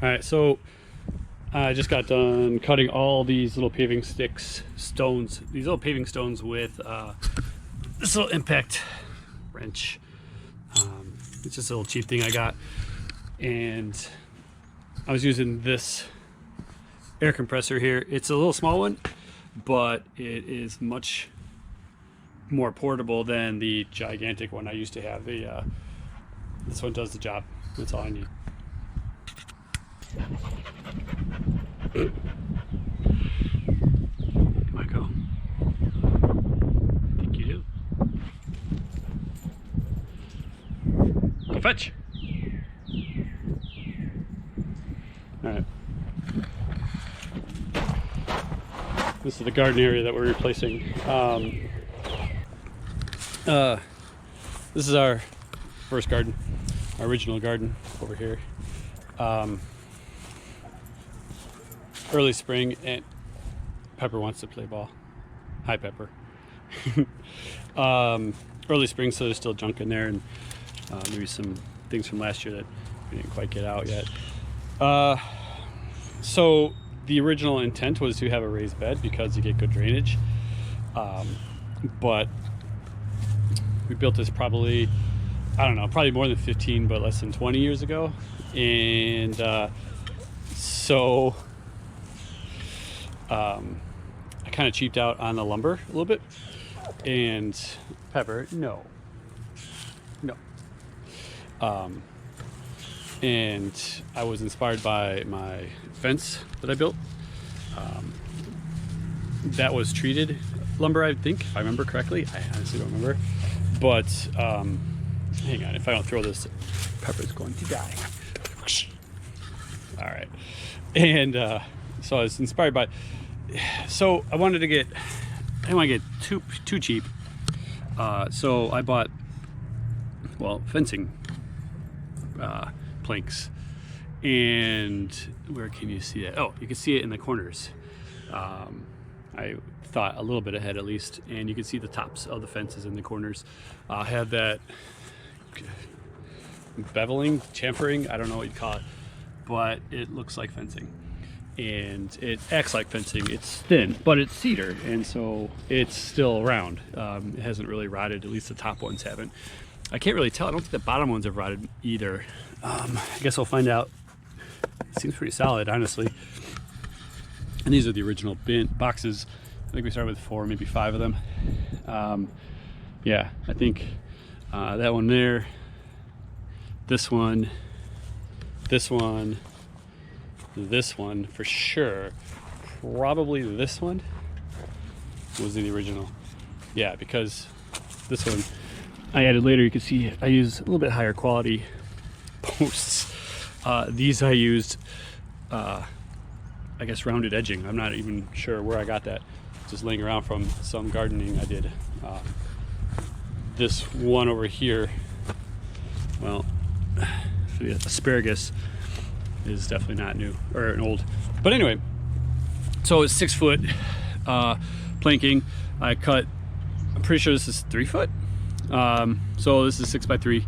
All right, so I just got done cutting all these little paving stones, these little paving stones with this little impact wrench. It's just a little cheap thing I got, and I was using this air compressor here. It's a little small one, but it is much more portable than the gigantic one I used to have. This one does the job. That's all I need. Michael, I think you do. Go fetch. All right. This is the garden area that we're replacing. This is our first garden, our original garden over here. Early spring, and Pepper wants to play ball. Hi, Pepper. Early spring, so there's still junk in there, and maybe some things from last year that we didn't quite get out yet. So the original intent was to have a raised bed because you get good drainage, but we built this probably, I don't know, probably more than 15 but less than 20 years ago, and so I kind of cheaped out on the lumber a little bit. And Pepper, no. And I was inspired by my fence that I built. That was treated lumber, I think, if I remember correctly. I honestly don't remember. But hang on, if I don't throw this, Pepper's going to die. All right. And so I was inspired by, so I wanted to get, I didn't want to get too cheap. So I bought, well, fencing planks. And where can you see that? Oh, you can see it in the corners. I thought a little bit ahead at least, and you can see the tops of the fences in the corners. Have that beveling, chamfering, I don't know what you'd call it, but it looks like fencing. And it acts like fencing. It's thin, but it's cedar, and so it's still around. It hasn't really rotted, at least the top ones haven't. I can't really tell. I don't think the bottom ones have rotted either. I guess I'll find out. It seems pretty solid, honestly. And these are the original boxes. I think we started with 4, maybe 5 of them. Yeah, I think that one there, this one for sure, probably this one was the original. Yeah, because this one I added later. You can see I use a little bit higher quality posts. These I used, I guess, rounded edging. I'm not even sure where I got that. Just laying around from some gardening I did. This one over here, well, for the asparagus, is definitely not new or an old. But anyway, so it's 6 foot planking. I cut, I'm pretty sure this is 3 foot. So this is 6x3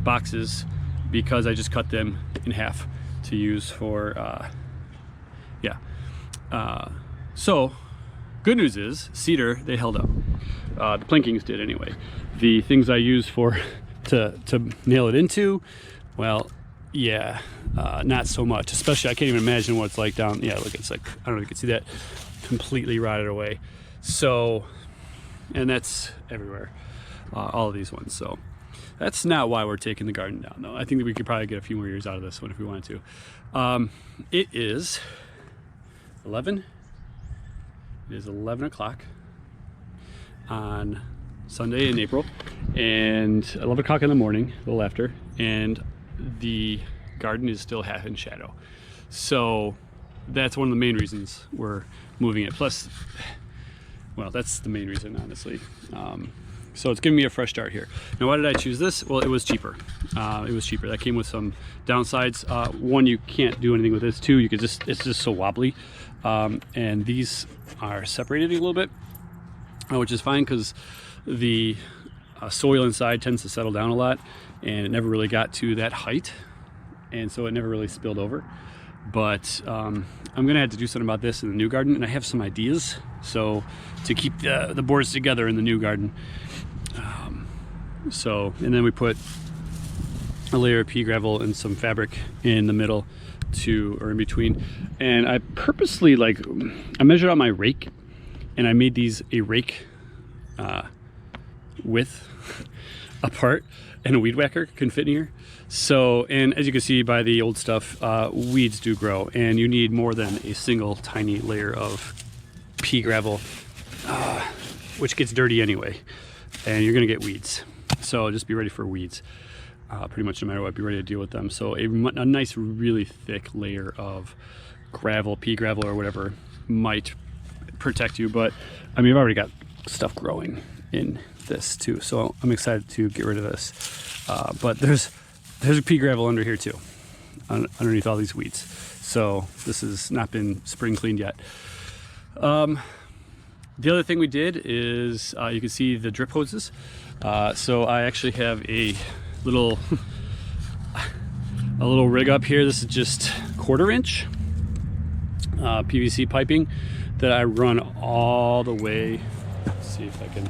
boxes because I just cut them in half to use for, so good news is cedar, they held up. The plankings did anyway. The things I used for to nail it into, well, yeah, not so much. Especially, I can't even imagine what it's like down. Yeah, look, it's like, I don't know if you can see that, completely rotted away. So, and that's everywhere, all of these ones. So that's not why we're taking the garden down, though. I think that we could probably get a few more years out of this one if we wanted to. It is 11. It is 11 o'clock on Sunday in April, and 11 o'clock in the morning, a little after, and the garden is still half in shadow. So that's one of the main reasons we're moving it. Plus, well, that's the main reason, honestly. So it's giving me a fresh start here. Now, why did I choose this? Well, it was cheaper. That came with some downsides. One, you can't do anything with this. 2, you could just, it's just so wobbly. And these are separated a little bit, which is fine because the soil inside tends to settle down a lot, and it never really got to that height, and so it never really spilled over. but I'm gonna have to do something about this in the new garden, and I have some ideas. So to keep the boards together in the new garden. And then we put a layer of pea gravel and some fabric in the middle or in between. And I purposely, I measured out my rake, and I made these a rake width apart, and a weed whacker can fit in here. So, and as you can see by the old stuff, weeds do grow, and you need more than a single tiny layer of pea gravel, which gets dirty anyway, and you're gonna get weeds. So just be ready for weeds. Pretty much no matter what, be ready to deal with them. So a nice, really thick layer of gravel, pea gravel or whatever, might protect you. But I mean, I've already got stuff growing in this too, so I'm excited to get rid of this. But there's a pea gravel under here too, underneath all these weeds. So this has not been spring cleaned yet. The other thing we did is you can see the drip hoses. So I actually have a little rig up here. This is just 1/4 inch PVC piping that I run all the way. Let's see if I can,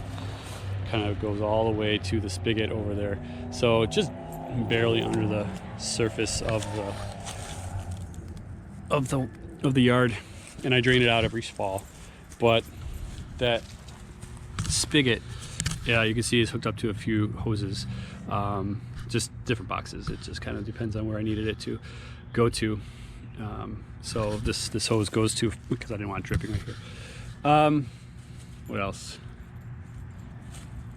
kind of goes all the way to the spigot over there. So just barely under the surface of the yard, and I drain it out every fall. But that spigot, yeah, you can see is hooked up to a few hoses, just different boxes. It just kind of depends on where I needed it to go to. So this hose goes to, because I didn't want it dripping right here. What else?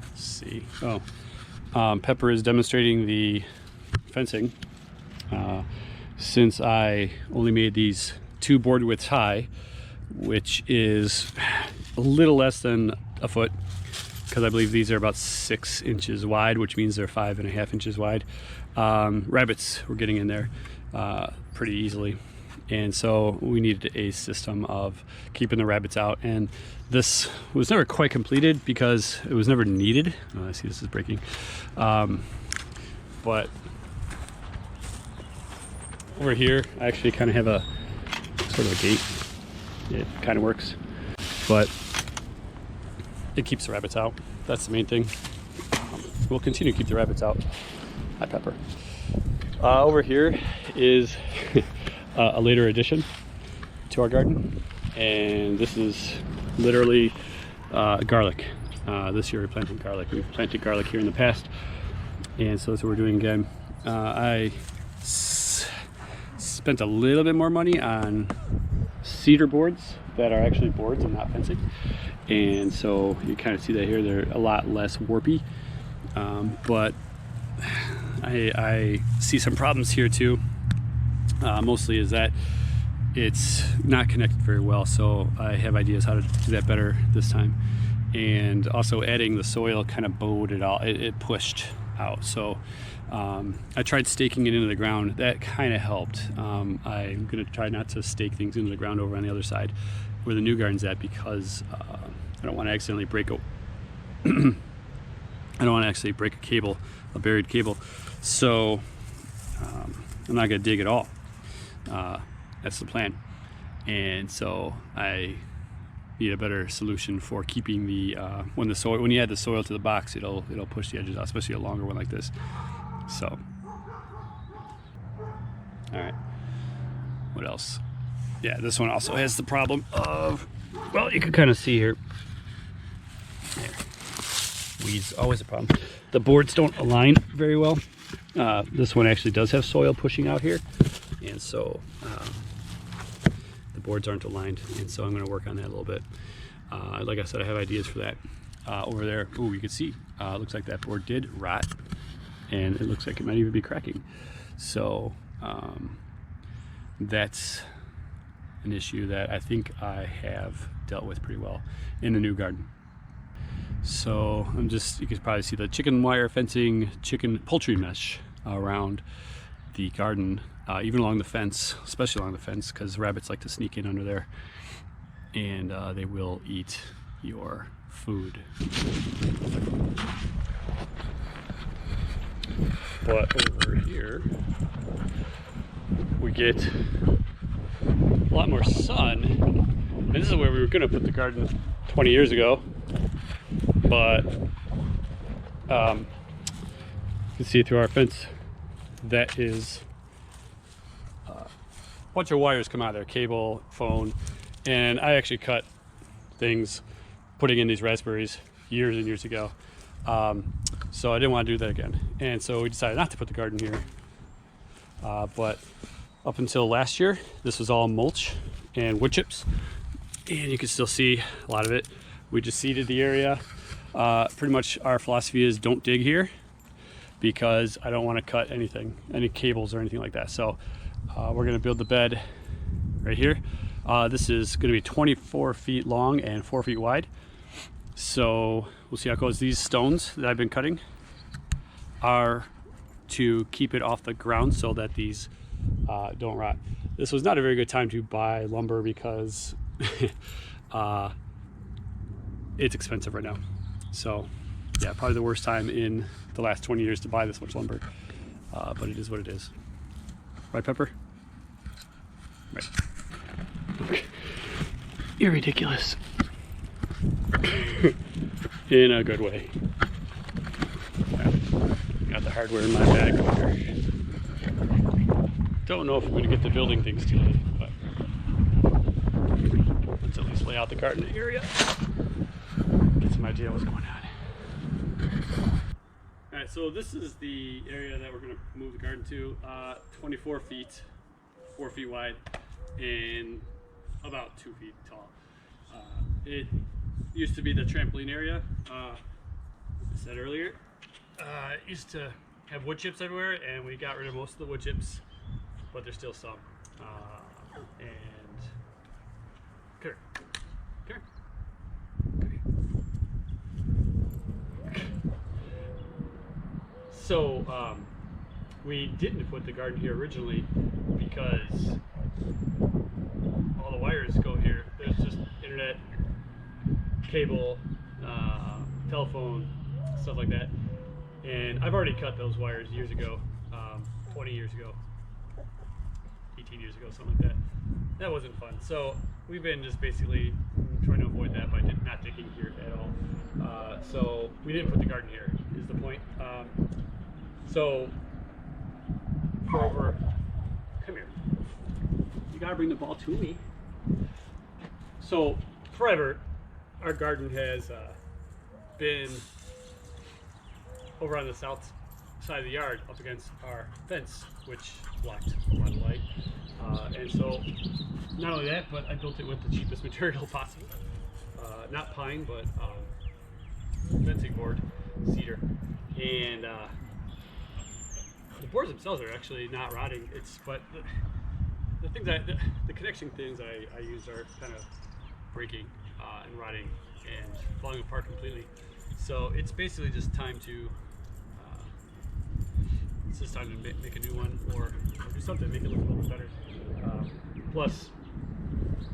Let's see. Pepper is demonstrating the fencing. Since I only made these 2 board widths high, which is a little less than a foot, because I believe these are about 6 inches wide, which means they're 5.5 inches wide. Rabbits were getting in there pretty easily, and so we needed a system of keeping the rabbits out. And this was never quite completed because it was never needed. I see this is breaking, but over here I actually kind of have a sort of a gate. It kind of works, but it keeps the rabbits out. That's the main thing. We'll continue to keep the rabbits out. Hi, Pepper. Over here is a later addition to our garden, and this is literally garlic. This year we planted garlic. We've planted garlic here in the past, and so that's what we're doing again. I spent a little bit more money on cedar boards that are actually boards and not fencing, and so you kind of see that here. They're a lot less warpy, but I see some problems here too. Mostly is that it's not connected very well, so I have ideas how to do that better this time. And also adding the soil kind of bowed it all, it pushed out. So I tried staking it into the ground. That kind of helped. I'm gonna try not to stake things into the ground over on the other side where the new garden's at, because I don't want to accidentally break a I don't want to actually break a cable, a buried cable. So I'm not gonna dig at all. That's the plan. And so I need a better solution for keeping the when you add the soil to the box, it'll push the edges out, especially a longer one like this. So, all right, what else? Yeah, this one also has the problem of, well, you can kind of see here. There. Weeds, always a problem. The boards don't align very well. This one actually does have soil pushing out here, and so the boards aren't aligned, and so I'm going to work on that a little bit. Like I said, I have ideas for that. Over there, ooh, you can see, looks like that board did rot, and it looks like it might even be cracking. So that's an issue that I think I have dealt with pretty well in the new garden. So you can probably see the chicken wire fencing, poultry mesh around the garden, even along the fence, especially along the fence, because rabbits like to sneak in under there, and they will eat your food. But over here we get a lot more sun. And this is where we were gonna put the garden 20 years ago, but you can see through our fence that is a bunch of wires come out of there, cable, phone, and I actually cut things putting in these raspberries years and years ago. So I didn't want to do that again, and so we decided not to put the garden here. But up until last year, this was all mulch and wood chips, and you can still see a lot of it. We just seeded the area. Pretty much our philosophy is don't dig here, because I don't want to cut anything, any cables or anything like that. So we're going to build the bed right here. This is going to be 24 feet long and 4 feet wide. So we'll see how it goes. These stones that I've been cutting are to keep it off the ground so that these don't rot. This was not a very good time to buy lumber because it's expensive right now. So yeah, probably the worst time in the last 20 years to buy this much lumber. But it is what it is. Right, Pepper? Right. You're ridiculous. In a good way. Got the hardware in my bag over here. Don't know if I'm going to get to building things today, but let's at least lay out the garden area. Get some idea what's going on. Alright, so this is the area that we're going to move the garden to. 24 feet, 4 feet wide, and about 2 feet tall. It used to be the trampoline area. I said earlier, it used to have wood chips everywhere, and we got rid of most of the wood chips, but there's still some. And come here. So we didn't put the garden here originally because all the wires go here. There's just internet, cable, telephone, stuff like that. And I've already cut those wires years ago, 20 years ago, 18 years ago, something like that. That wasn't fun. So we've been just basically trying to avoid that by not digging here at all. So we didn't put the garden here, is the point. So for over, come here. You gotta bring the ball to me. So forever, our garden has been over on the south side of the yard up against our fence, which blocked a lot of light. And so not only that, but I built it with the cheapest material possible. Not pine, but fencing board, cedar. And the boards themselves are actually not rotting. But the things the connection things I used are kind of breaking and rotting and falling apart completely. So it's basically just time to make a new one or do something, make it look a little bit better. Plus,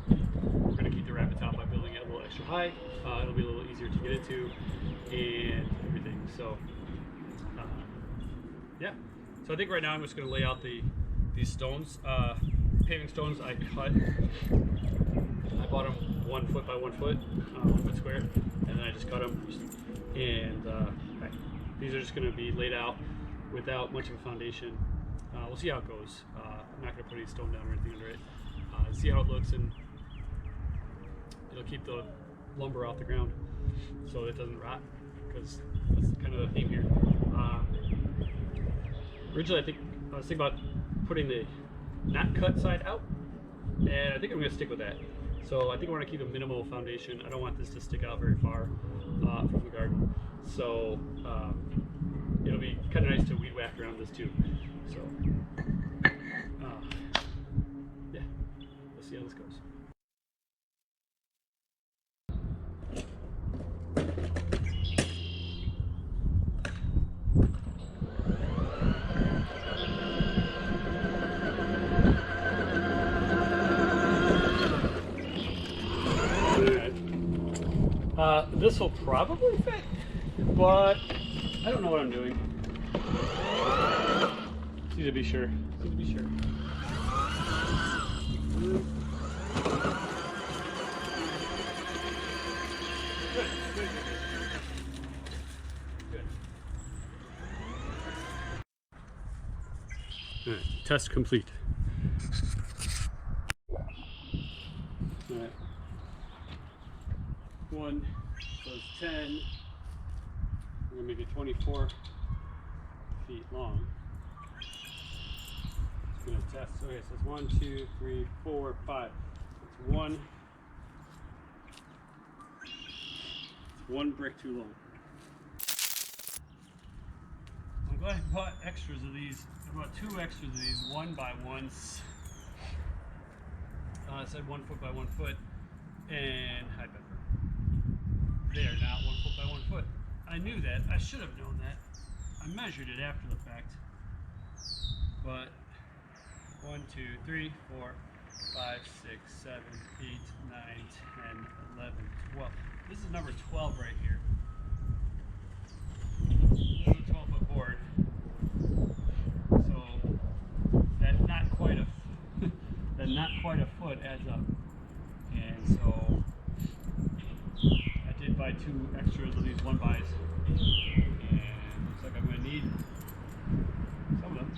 we're going to keep the rabbit top by building it a little extra high. It'll be a little easier to get into and everything. So yeah. So I think right now I'm just going to lay out these stones, paving stones I cut. I bought them 1 foot by 1 foot, 1 foot square, and then I just cut them. And these are just going to be laid out without much of a foundation. We'll see how it goes. I'm not going to put any stone down or anything under it. See how it looks, and it'll keep the lumber off the ground so it doesn't rot, because that's kind of the theme here. Originally, I was thinking about putting the not cut side out, and I think I'm going to stick with that. So I think I want to keep a minimal foundation. I don't want this to stick out very far from the garden. So it'll be kind of nice to weed whack around this too. So yeah, we'll see how this goes. This will probably fit, but I don't know what I'm doing. Just need to be sure. test complete. All right. 1, so it's 10. We're gonna make it 24 feet long. It's gonna test. Okay, so it's 1, 2, 3, 4, 5. It's one brick too long. I'm glad I bought extras of these. I bought 2 extras of these 1x1s. It said 1 foot by 1 foot, and high pepper. They are not 1 foot by 1 foot. I knew that. I should have known that. I measured it after the fact. But 1, 2, 3, 4, 5, 6, 7, 8, 9, 10, 11, 12. This is number 12 right here. This is a 12-foot board. So that not quite a foot adds up. And so I did buy 2 extras of these 1x. And looks like I'm going to need some of them.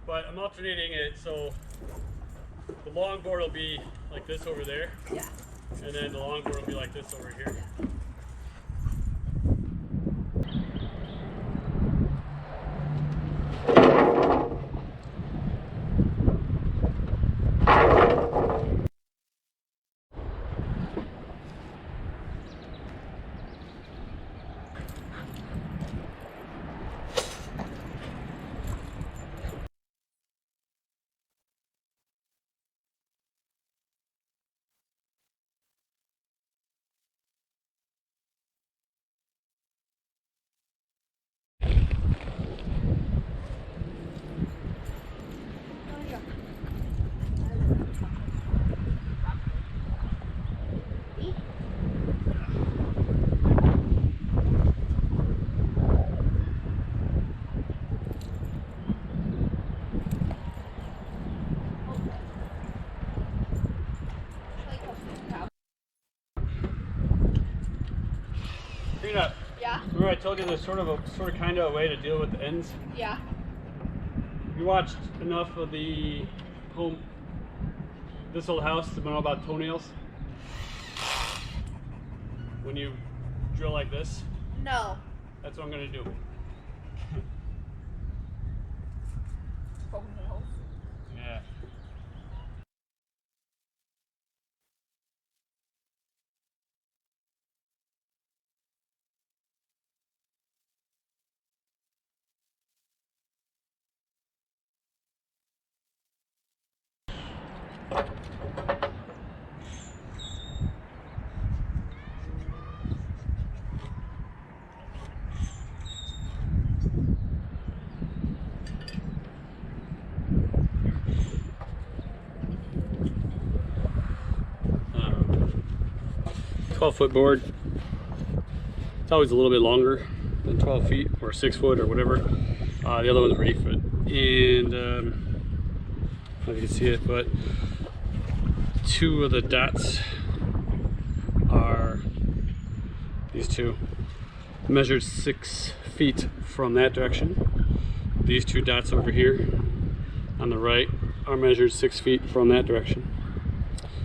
But I'm alternating it, so the long board will be like this over there. Yeah. And then the long board will be like this over here. Yeah. Trina, Yeah? remember I told you there's sort of kind of a way to deal with the ends? Yeah. You watched enough of the This Old House to know about toenails? When you drill like this, No. that's what I'm going to do. Toenails. Yeah. Uh, 12-foot board. It's always a little bit longer than 12 feet or 6 foot or whatever. The other ones were 8 foot. And I don't know if you can see it, but 2 of the dots are these 2. Measured 6 feet from that direction. These 2 dots over here on the right are measured 6 feet from that direction.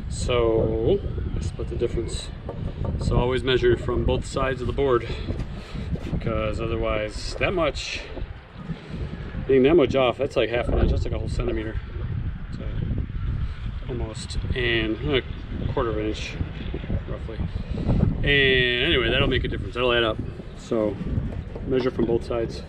So I split the difference. So always measure from both sides of the board, because otherwise being that much off, that's like half an inch, that's like a whole centimeter. So, almost, and a quarter of an inch roughly. And anyway, that'll make a difference, that'll add up. So measure from both sides.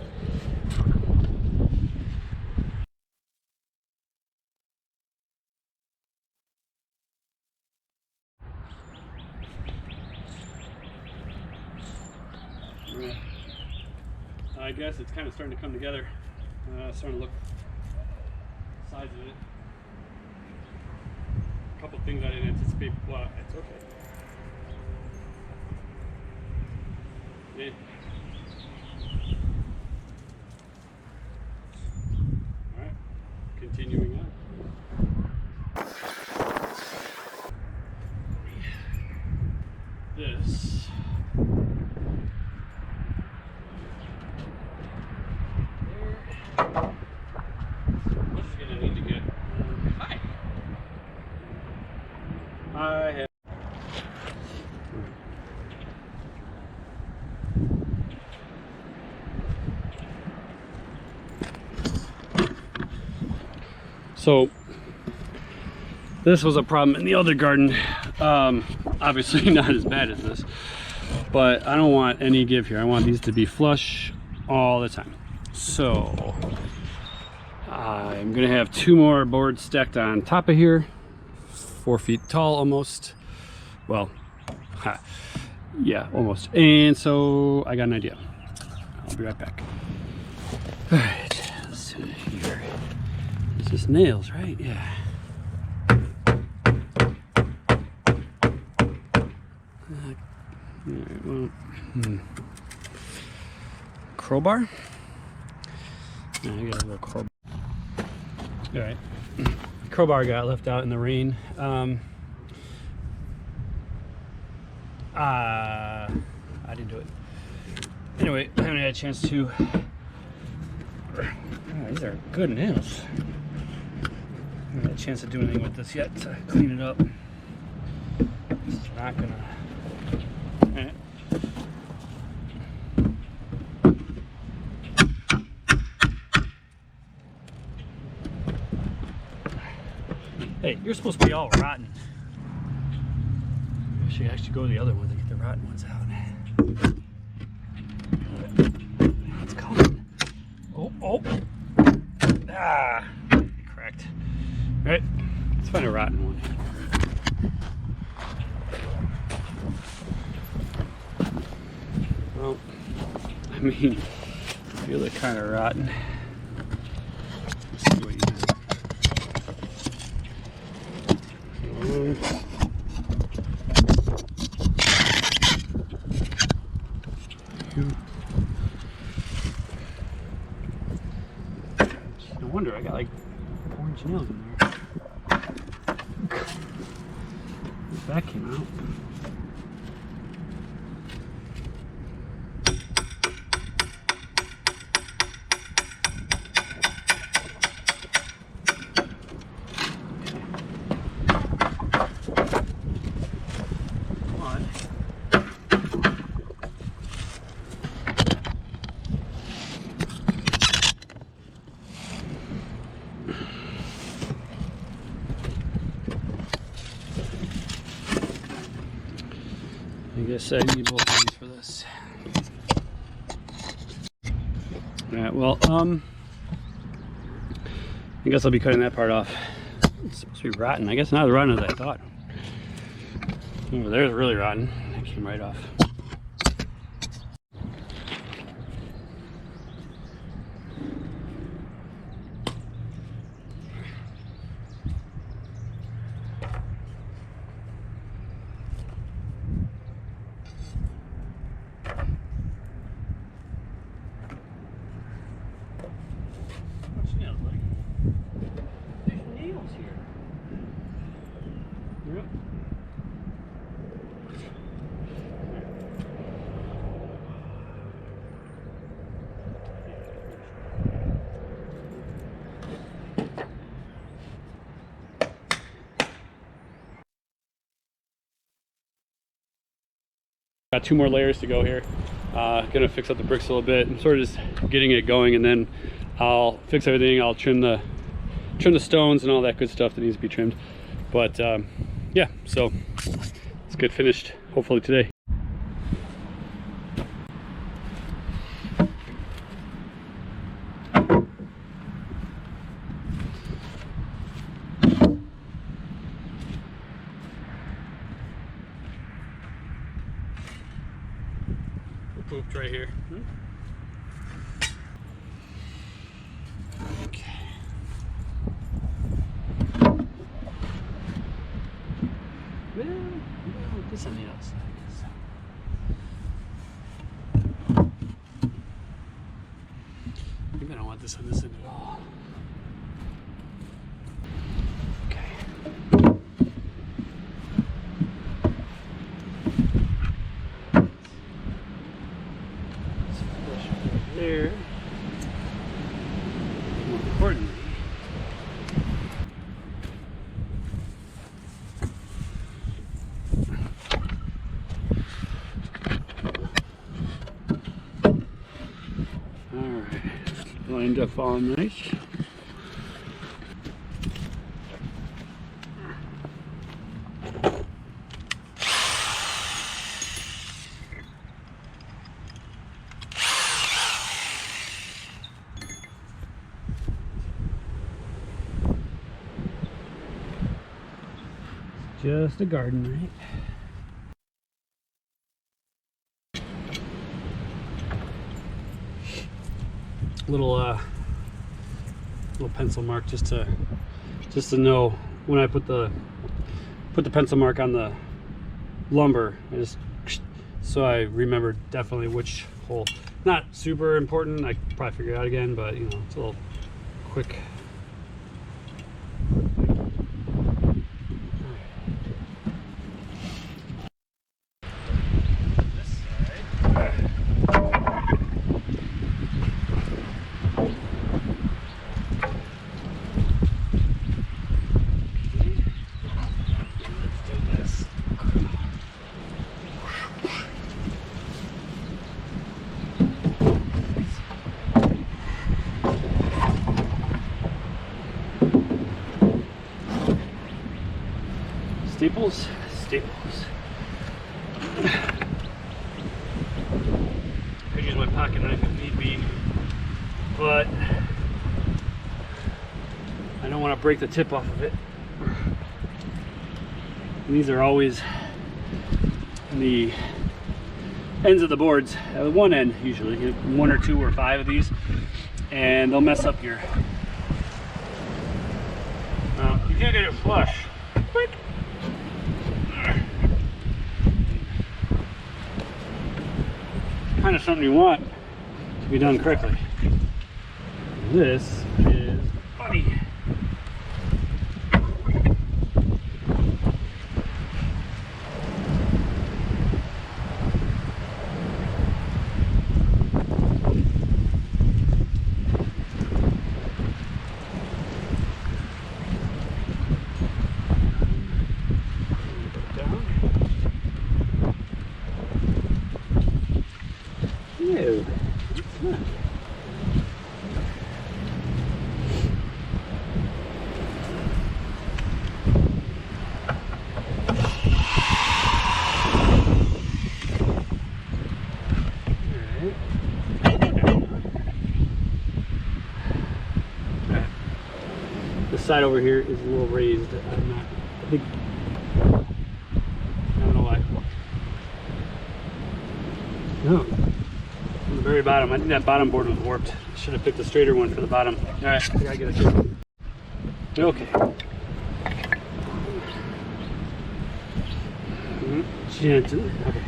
I guess it's kind of starting to come together. Starting to look the size of it. A couple things I didn't anticipate. Well, it's okay. Yeah. All right. Continuing on. This. So this was a problem in the other garden. Obviously not as bad as this, but I don't want any give here. I want these to be flush all the time. So I'm gonna have 2 more boards stacked on top of here, 4 feet tall almost. Well, yeah, almost. And so I got an idea. I'll be right back. All right, let's do it here. It's just nails, right? Yeah. All right, well, crowbar? Yeah, I got a little crowbar. All right, crowbar got left out in the rain. I didn't do it. Anyway, I haven't had a chance to. Oh, these are good nails. I haven't had a chance to do anything with this yet to clean it up. It's not gonna. Right. Hey, you're supposed to be all rotten. I should actually go to the other ones and get the rotten ones out. It's coming. Oh. Ah, cracked. All right, let's find a rotten one. Well, I mean, you look kind of rotten. Let's see what you do. No wonder I got like orange nails in there. That came out. I guess I need both of these for this. Alright, well, I guess I'll be cutting that part off. It's supposed to be rotten. I guess not as rotten as I thought. Oh, there's really rotten. That came right off. Got 2 more layers to go here. Gonna fix up the bricks a little bit. I'm sort of just getting it going, and then I'll fix everything. I'll trim the stones and all that good stuff that needs to be trimmed. But yeah, so let's get finished hopefully today. Pooped right here. Okay. Well, this on the outside. Maybe I don't want this on this end at all. Okay. There. More importantly, all right, lined up all nice. Just a garden knife. Little pencil mark just to know when I put the pencil mark on the lumber. So I remember definitely which hole. Not super important. I could probably figure it out again, but you know, it's a little quick. Staples. Could use my pocket knife if need be, but I don't want to break the tip off of it. And these are always the ends of the boards, at one end usually, you have 1 or 2 or 5 of these, and they'll mess up your. You can't get it flush. Kind of something you want to be done correctly. This is funny. This side over here is a little raised. I don't know why. No. On the very bottom, I think that bottom board was warped. Should have picked a straighter one for the bottom. All right, I gotta get it. Okay. Gently. Okay.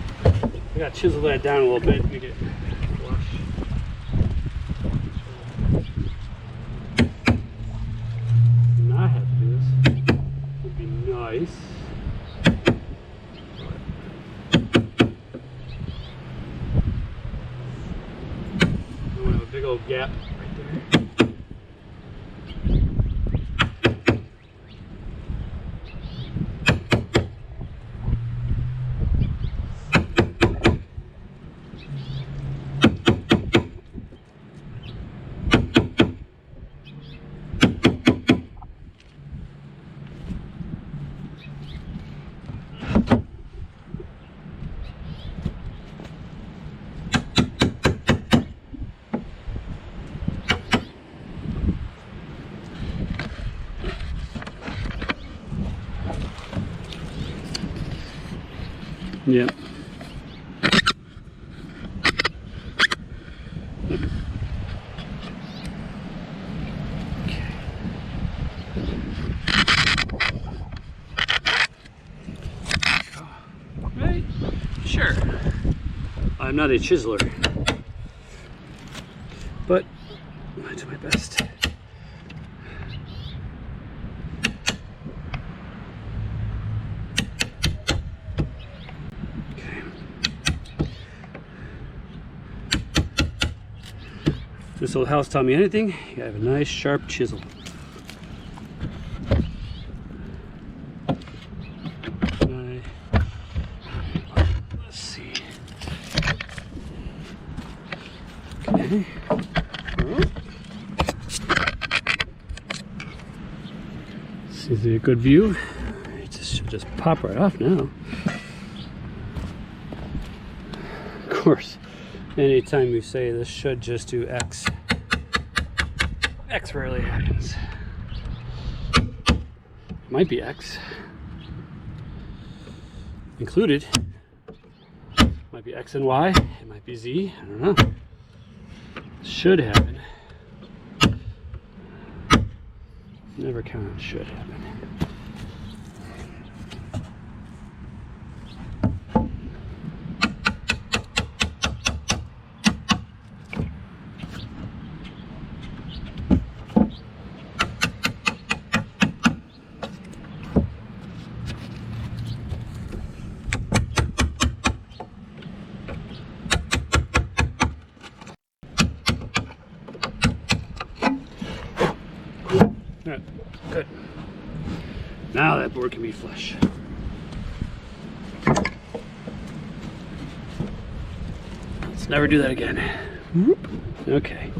I gotta chisel that down a little bit. Make it flush. Not have to do this. Would be nice. I want to have a big old gap right there. Yep. Right? Sure. I'm not a chiseler, but I do my best. If this old house taught me anything, you have a nice sharp chisel. Let's see. Okay. See, is it a good view? It should just pop right off now. Of course. Anytime you say this should just do X, X rarely happens. Might be X. included. Might be X and Y, it might be Z, I don't know. Should happen. Never count on should happen. Alright, good. Now that board can be flush. Let's never do that again. Whoop. Okay.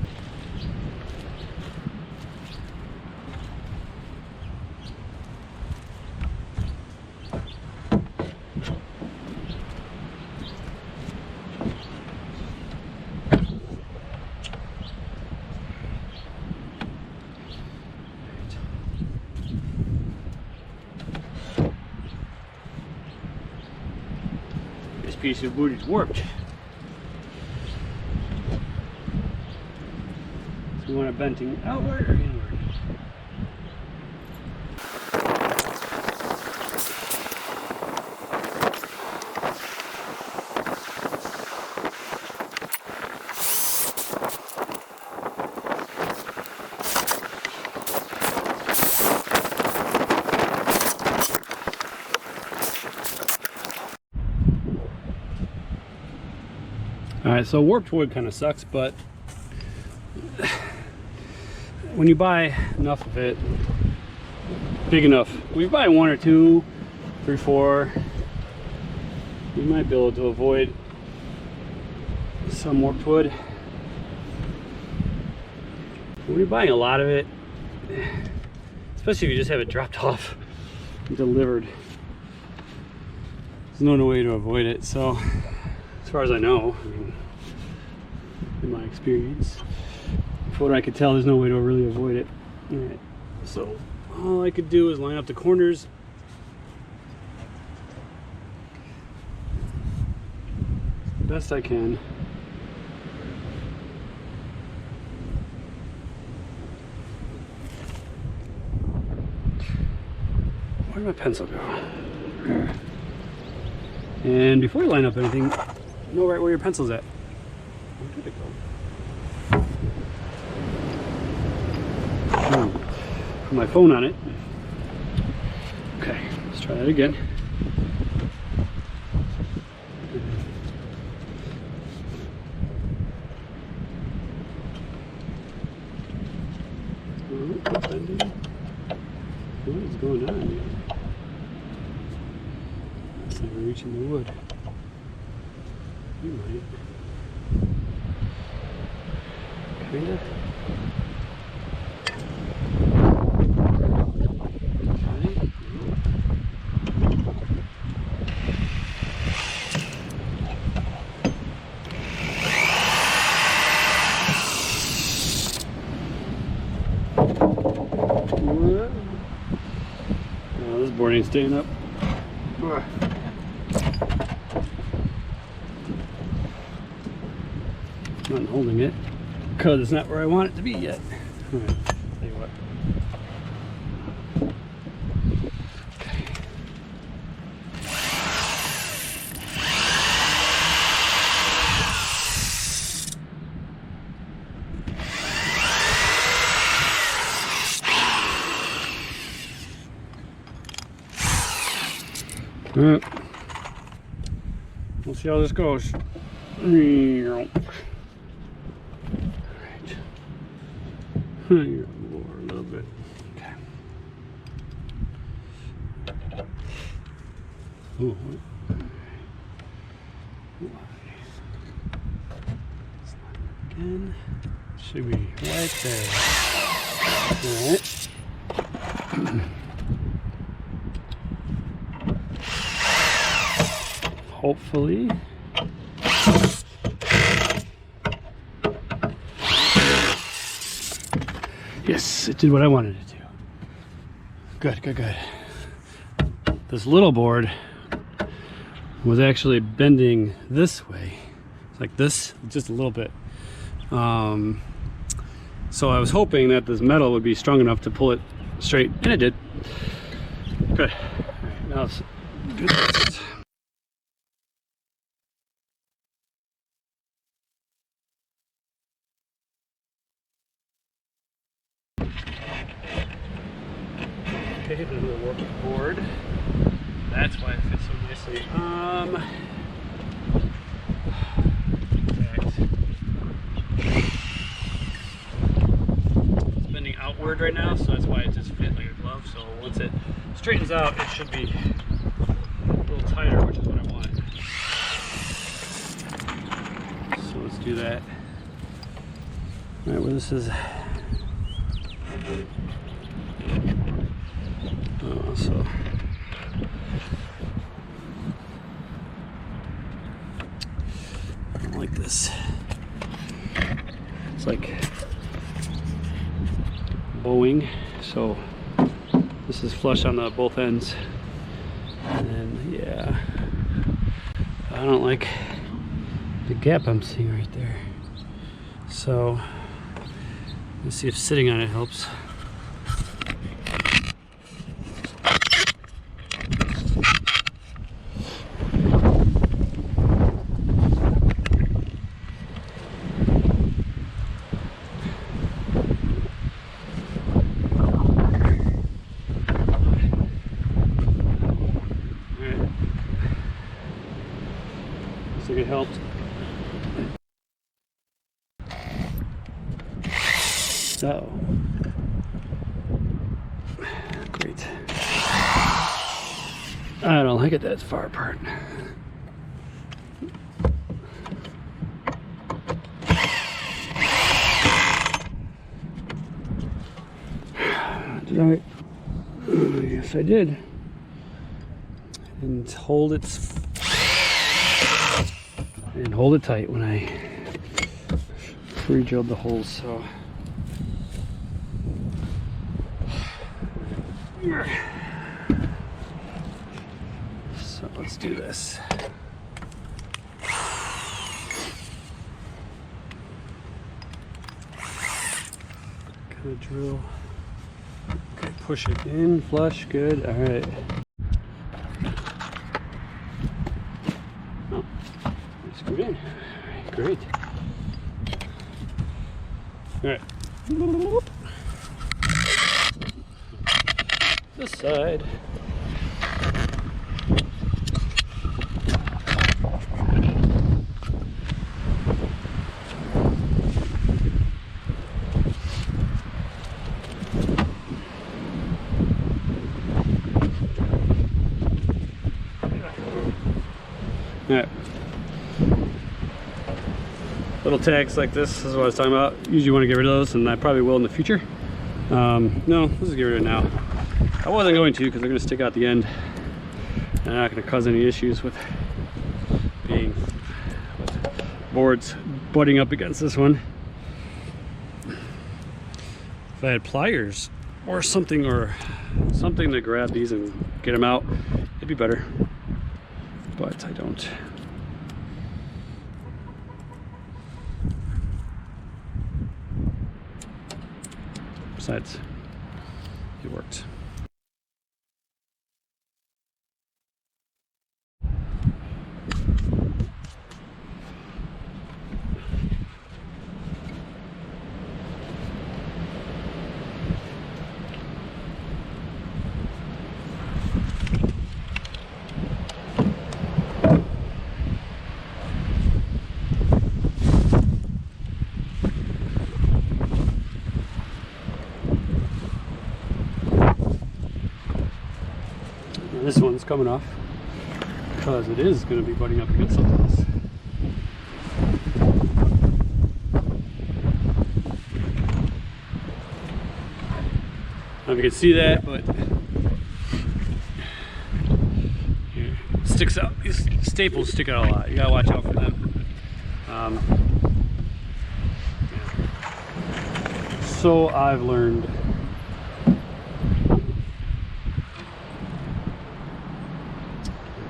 This piece of wood is warped. So you want it bending outward or inward? Alright, so warped wood kind of sucks, but when you buy enough of it, big enough, when you buy 1 or 2, 3, 4, you might be able to avoid some warped wood. When you're buying a lot of it, especially if you just have it dropped off and delivered, there's no way to avoid it. So as far as I know, I mean, in my experience, from what I could tell, there's no way to really avoid it. Alright, so all I could do is line up the corners. Best I can. Where did my pencil go? There. And before you line up anything, know right where your pencil's at. Where did it go? Put my phone on it. Okay, let's try that again. What is going on here? It's not reaching the wood. You might. Kinda. Okay. Oh, this board ain't staying up. Not holding it because it's not where I want it to be yet. All right, tell you what. All right. We'll see how this goes. Alright. Here, lower a little bit. Okay. Ooh. Again. Should be right there. Alright. Hopefully. Yes, it did what I wanted it to. Good, good, good. This little board was actually bending this way, like this, just a little bit. So I was hoping that this metal would be strong enough to pull it straight, and it did. Good. All right, now let's do this. Okay, the little work board. That's why it fits so nicely. It's bending outward right now, so that's why it just fits like a glove. So once it straightens out, it should be a little tighter, which is what I want. So let's do that. All right, well, this is. Oh, so. I don't like this. It's like bowing, so this is flush on the both ends, and then yeah, I don't like the gap I'm seeing right there. So let's see if sitting on it helps. It helped. Oh, great. I don't like it that far apart. Did I? Yes, I did. And hold it. And hold it tight when I pre-drilled the holes. So let's do this. Kind of drill. Okay, push it in, flush, good. All right. Screwed in. All right, great. All right. This side. All right. Little tags like this is what I was talking about. Usually you want to get rid of those, and I probably will in the future. No, let's just get rid of it now. I wasn't going to because they're going to stick out the end, and they're not going to cause any issues with boards butting up against this one. If I had pliers or something to grab these and get them out, it'd be better. But I don't. Besides, it worked. This one's coming off because it is going to be butting up against something else. I don't know if you can see that, but here, it sticks out. These staples stick out a lot. You gotta watch out for them. So I've learned.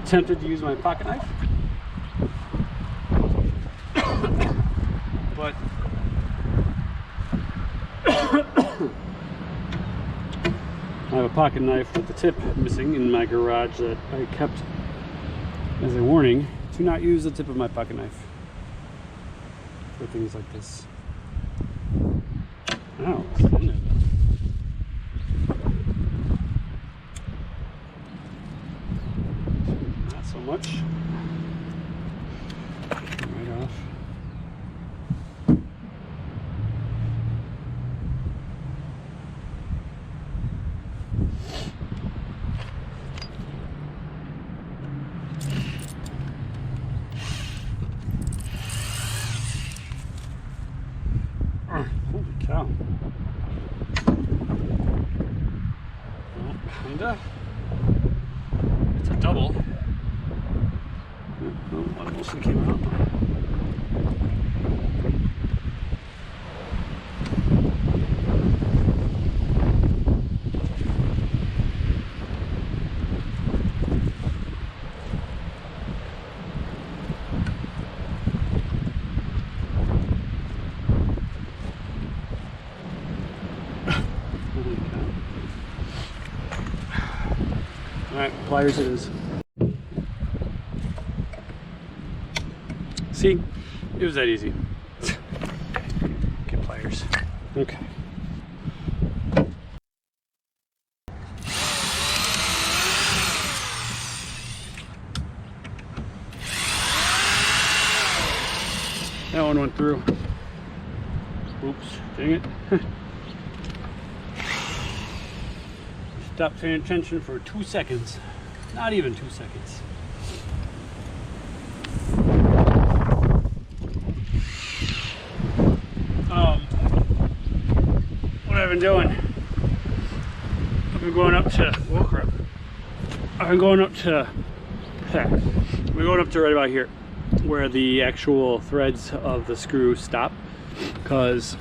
tempted to use my pocket knife, but I have a pocket knife with the tip missing in my garage that I kept as a warning to not use the tip of my pocket knife for things like this. Oh, it's in there though. Not so much. Right off. Holy cow. Well, kinda. It's a double. Oh, that mostly came out. Alright, pliers it is. See? It was that easy. Get pliers. Okay. That one went through. Oops, dang it. Stop paying attention for 2 seconds. Not even 2 seconds. What I've been doing, I've been going up to, oh crap. I've been going up to right about here, where the actual threads of the screw stop, because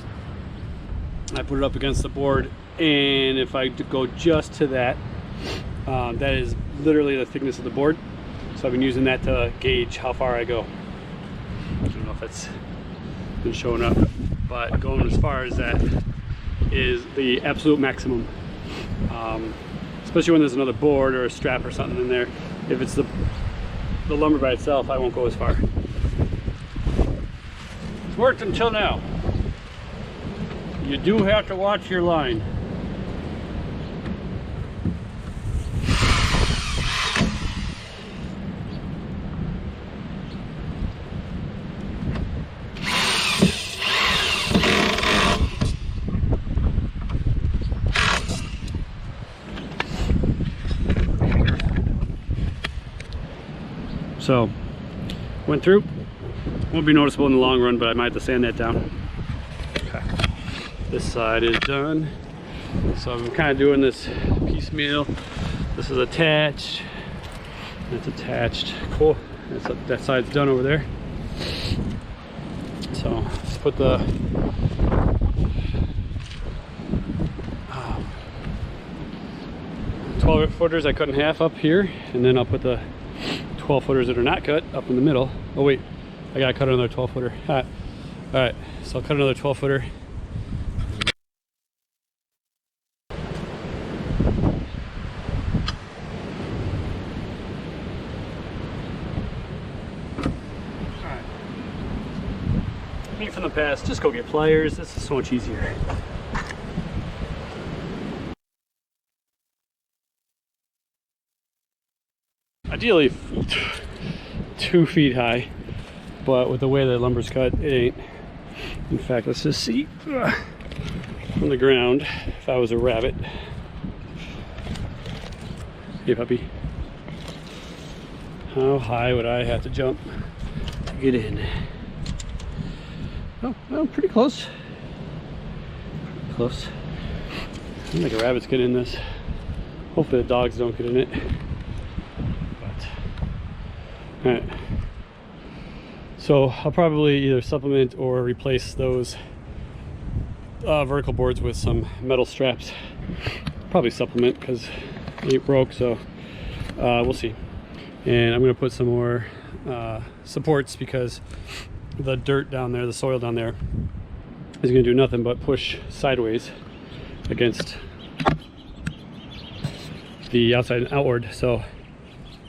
I put it up against the board, and if I go just to that, that is literally the thickness of the board. So I've been using that to gauge how far I go. I don't know if that's been showing up, but going as far as that is the absolute maximum. Especially when there's another board or a strap or something in there. If it's the lumber by itself, I won't go as far. It's worked until now. You do have to watch your line. So, went through. Won't be noticeable in the long run, but I might have to sand that down. Okay. This side is done. So I'm kind of doing this piecemeal. This is attached. That's attached. Cool. That side's done over there. So let's put the 12 footers I cut in half up here, and then I'll put the 12 footers that are not cut up in the middle. Oh wait, I gotta cut another 12 footer. All right, so I'll cut another 12 footer. Me from the past, just go get pliers. This is so much easier. Ideally 2 feet high, but with the way the lumber's cut, it ain't. In fact, let's just see from the ground if I was a rabbit. Hey puppy, how high would I have to jump to get in? Oh, well, pretty close. Pretty close. I don't think a rabbit's get in this. Hopefully the dogs don't get in it. All right, so I'll probably either supplement or replace those vertical boards with some metal straps. Probably supplement because it ain't broke, so we'll see. And I'm going to put some more supports, because the dirt down there, the soil down there, is going to do nothing but push sideways against the outside and outward. So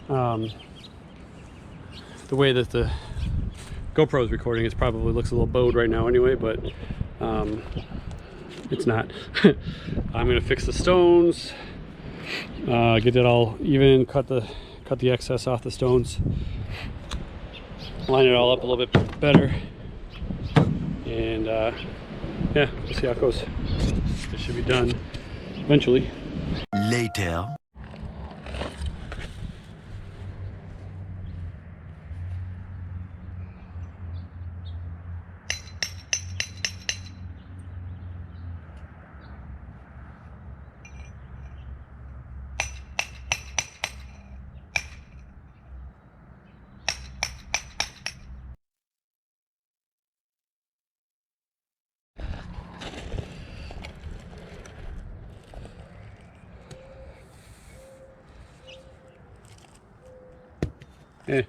the way that the GoPro is recording, it probably looks a little bowed right now anyway, but it's not. I'm going to fix the stones, get it all even, cut the excess off the stones, line it all up a little bit better, and yeah, we'll see how it goes. It should be done eventually. Later. Eh.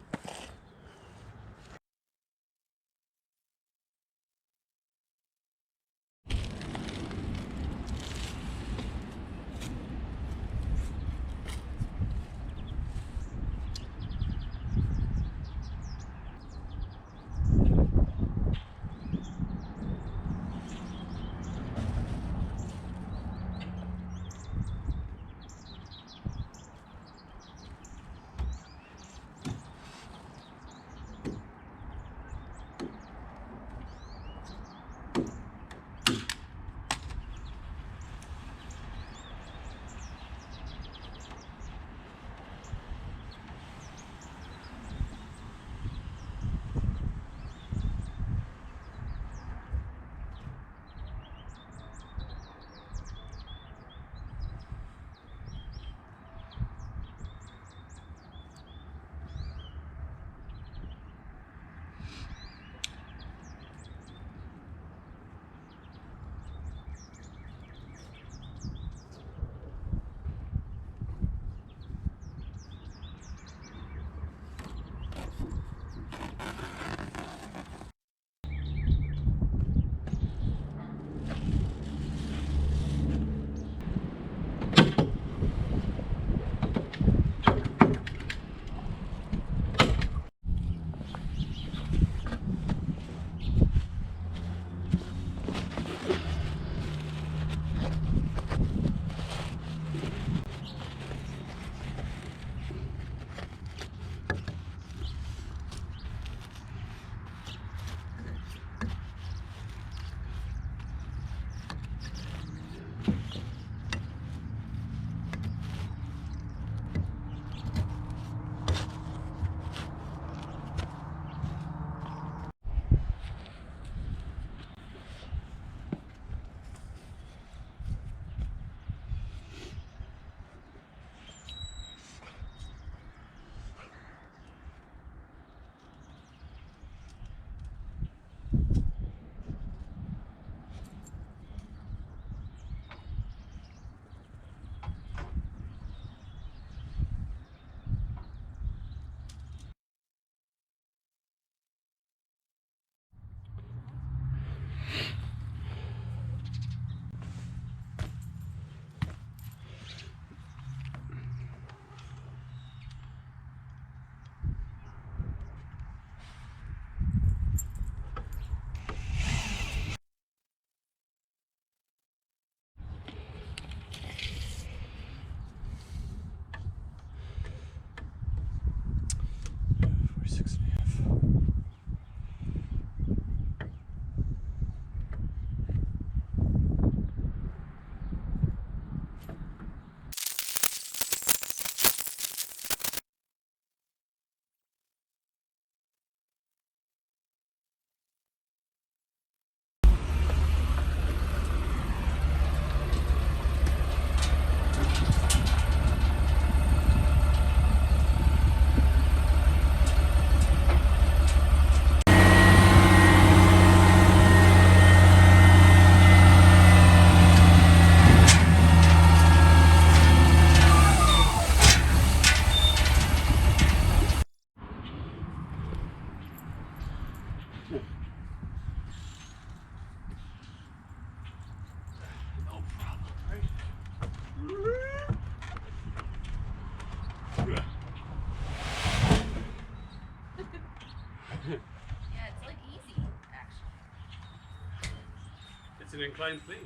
an inclined plane.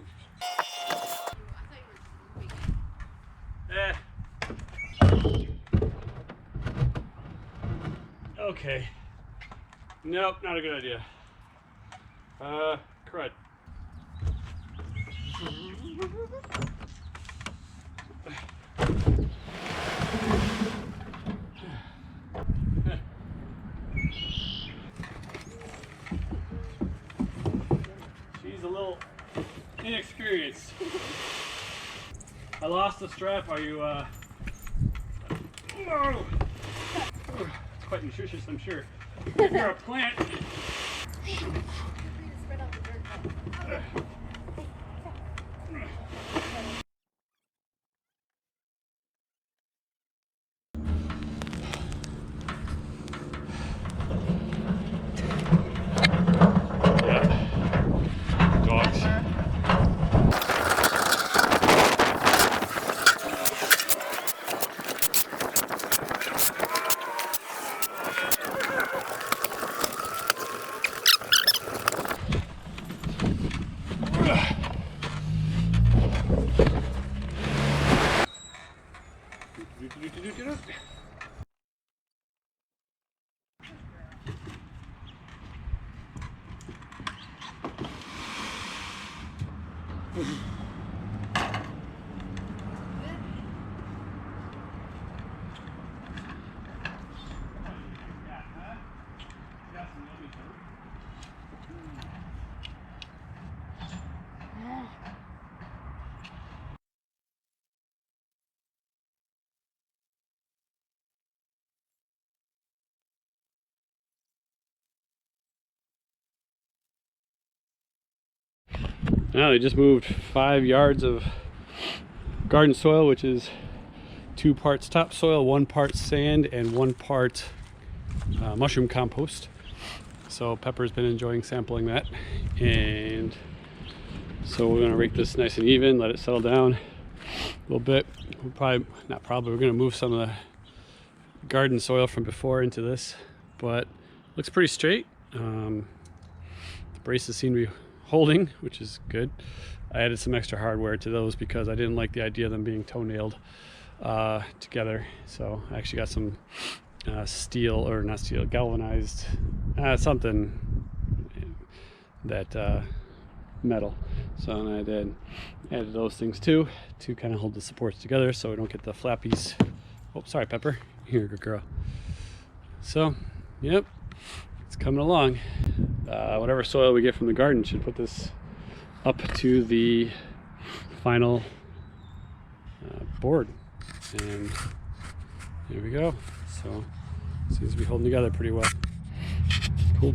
Okay. Nope, not a good idea. Crud. She's a little inexperienced. I lost the strap. Are you, Oh, it's quite nutritious, I'm sure. If you're a plant. Now they just moved 5 yards of garden soil, which is 2 parts topsoil, 1 part sand, and 1 part mushroom compost. So Pepper's been enjoying sampling that, and so we're gonna rake this nice and even, let it settle down a little bit. We're gonna move some of the garden soil from before into this, but looks pretty straight. The braces seem to be holding, which is good. I added some extra hardware to those because I didn't like the idea of them being toe-nailed together. So I actually got some steel, or not steel, galvanized something that metal. So I added those things too to kind of hold the supports together so we don't get the flappies. Oh, sorry, Pepper. Here, good girl. So, yep, it's coming along. Whatever soil we get from the garden should put this up to the final board, and there we go. So it seems to be holding together pretty well. Cool.